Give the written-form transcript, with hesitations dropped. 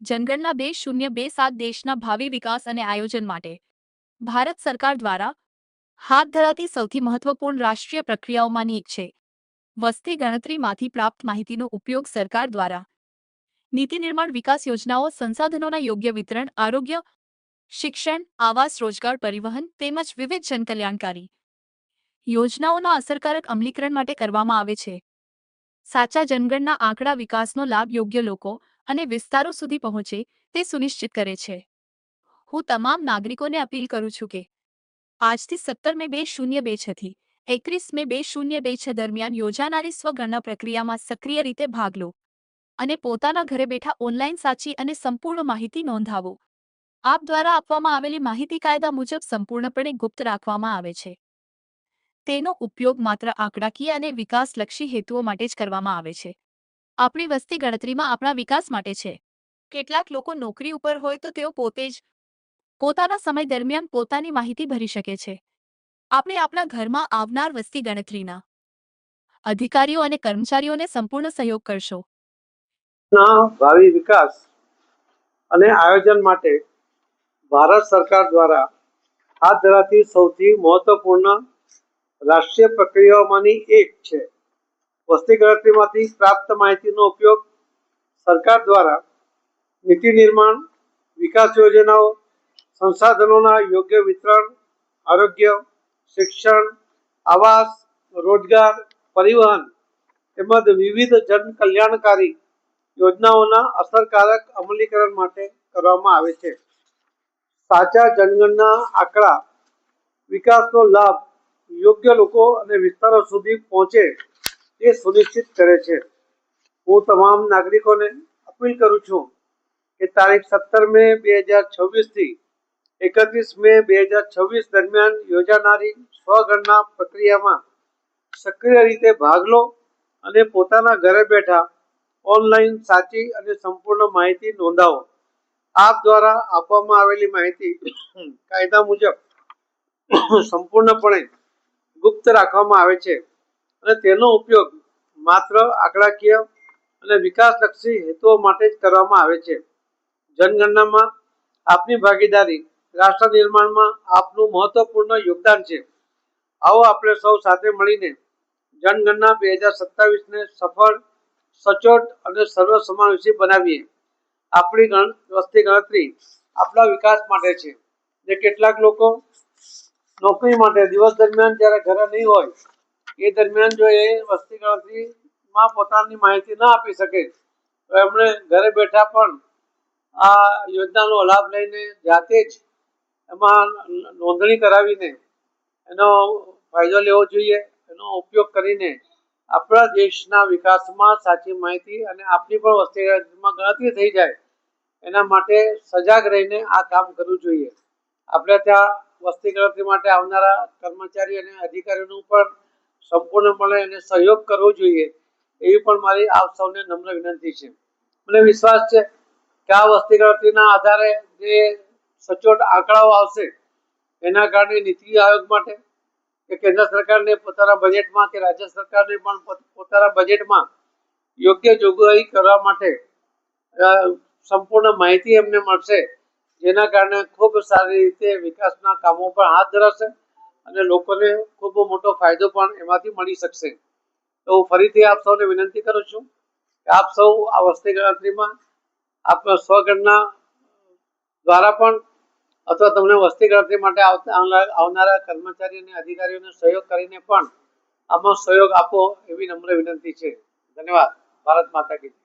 જનગણના 2027 દેશના ભાવિ વિકાસ અને આયોજન માટે ભારત સરકાર દ્વારા હાથ ધરાતી સૌથી મહત્વપૂર્ણ રાષ્ટ્રીય પ્રક્રિયાઓમાંની એક છે. વસ્તી ગણતરીમાંથી પ્રાપ્ત માહિતીનો ઉપયોગ સરકાર દ્વારા નીતિ નિર્માણ, વિકાસ યોજનાઓ, સંસાધનોના યોગ્ય વિતરણ, આરોગ્ય, શિક્ષણ, આવાસ, રોજગાર, પરિવહન તેમજ વિવિધ જનકલ્યાણકારી યોજનાઓના અસરકારક અમલીકરણ માટે કરવામાં આવે છે. સાચા જનગણના આંકડા વિકાસનો લાભ યોગ્ય લોકો અને વિસ્તારો સુધી પહોંચે તે સુનિશ્ચિત કરે છે. હું તમામ નાગરિકોને અપીલ કરું છું કે આજથી 17 મે 2026 થી 31 મે 2026 દરમિયાન યોજાનારી સ્વગણના પ્રક્રિયામાં સક્રિય રીતે ભાગ લો અને પોતાના ઘરે બેઠા ઓનલાઈન સાચી અને સંપૂર્ણ માહિતી નોંધાવો. આપ દ્વારા આપવામાં આવેલી માહિતી કાયદા મુજબ સંપૂર્ણપણે ગુપ્ત રાખવામાં આવે છે. તેનો ઉપયોગ માત્ર આંકડાકીય અને વિકાસલક્ષી હેતુઓ માટે જ કરવામાં આવે છે. આપણી વસ્તી ગણતરીમાં આપણા વિકાસ માટે છે. કેટલાક લોકો નોકરી ઉપર હોય તો તેઓ પોતે જ પોતાના સમય દરમિયાન પોતાની માહિતી ભરી શકે છે. આપણે આપણા ઘરમાં આવનાર વસ્તી ગણતરીના અધિકારીઓ અને કર્મચારીઓને સંપૂર્ણ સહયોગ કરશો. ભાવિ વિકાસ અને આયોજન માટે ભારત સરકાર દ્વારા હાથ ધરાતી સૌથી મહત્વપૂર્ણ રાષ્ટ્રીય પ્રક્રિયાઓમાંની એક છે. વસ્તી ગણતરીમાંથી પ્રાપ્ત માહિતીનો ઉપયોગ સરકાર દ્વારા નીતિ નિર્માણ, વિકાસ યોજનાઓ, સંસાધનોના યોગ્ય વિતરણ, આરોગ્ય, શિક્ષણ, આવાસ, રોજગાર, પરિવહન તેમજ વિવિધ જન કલ્યાણકારી યોજનાઓના અસરકારક અમલીકરણ માટે કરવામાં આવે છે. સાચા જનગણના આંકડા વિકાસનો લાભ યોગ્ય લોકો અને વિસ્તારો સુધી પહોંચે તે સુનિશ્ચિત કરે છે. હું તમામ નાગરિકોને અપીલ કરું છું કે તારીખ 17 મે 2026 થી 31 મે 2026 દરમિયાન યોજાનારી સ્વગણના પ્રક્રિયામાં સક્રિય રીતે ભાગ લો અને પોતાના ઘરે બેઠા ઓનલાઈન સાચી અને સંપૂર્ણ માહિતી નોંધાવો. આપ દ્વારા આપવામાં આવેલી માહિતી કાયદા મુજબ સંપૂર્ણપણે ગુપ્ત રાખવામાં આવે છે અને તેનો ઉપયોગ માત્ર આંકડાકીય અને વિકાસલક્ષી હેતુઓ માટે જ કરવામાં આવે છે. જનગણનામાં આપની ભાગીદારી રાષ્ટ્ર નિર્માણમાં આપનું મહત્વપૂર્ણ યોગદાન છે. આવો આપણે સૌ સાથે મળીને જનગણના 2027ને સફળ, સચોટ અને સર્વસમાવેશી બનાવીએ. આપણી વસ્તી ગણતરી આપણા વિકાસ માટે છે. જે કેટલાક લોકો નોકરી માટે દિવસ દરમિયાન જ્યારે ઘરે નહીં હોય એ દરમિયાન જો એ વસ્તી ગણતરીમાં પોતાની માહિતી ના આપી શકે તો એમણે ઘરે બેઠા પણ આ યોજનાનો લાભ લઈને જાતે જ એમાં નોંધણી કરાવીને એનો ફાયદો લેવો જોઈએ. એનો ઉપયોગ કરીને આપણા દેશના વિકાસમાં સાચી માહિતી અને આપની પણ વસ્તી ગણતરી થઈ જાય એના માટે સજાગ રહીને આ કામ કરવું જોઈએ. આપણે ત્યાં વસ્તી ગણતરી માટે આવનારા કર્મચારી અને અધિકારીઓનું પણ સંપૂર્ણપણે એને સહયોગ કરવો જોઈએ એવી પણ મારી આપ સૌને નમ્ર વિનંતી છે. મને વિશ્વાસ છે કે આ વસ્તી ગણતરીના આધારે જે સચોટ આંકડાઓ આવશે એના કારણે નીતિ આયોગ માટે કે કેન્દ્ર સરકારને પોતાના બજેટમાં કે રાજ્ય સરકારને પણ પોતાના બજેટમાં યોગ્ય જોગવાઈ કરવા માટે સંપૂર્ણ માહિતી એમને મળશે, જેના કારણે ખૂબ સારી રીતે વિકાસના કામો પણ હાથ ધરાશે અને લોકોને ખૂબ મોટો ફાયદો પણ એમાંથી મળી શકશે. તો હું ફરીથી આપ સૌને વિનંતી કરું છું કે આપ સૌ આ વસ્તી ગણતરીમાં આપણા સ્વગણના દ્વારા પણ અથવા તમને વસ્તી ગણતરી માટે આવનારા કર્મચારી અને અધિકારીઓને સહયોગ કરીને પણ આમાં સહયોગ આપો એવી નમ્ર વિનંતી છે. ધન્યવાદ. ભારત માતા કી જય.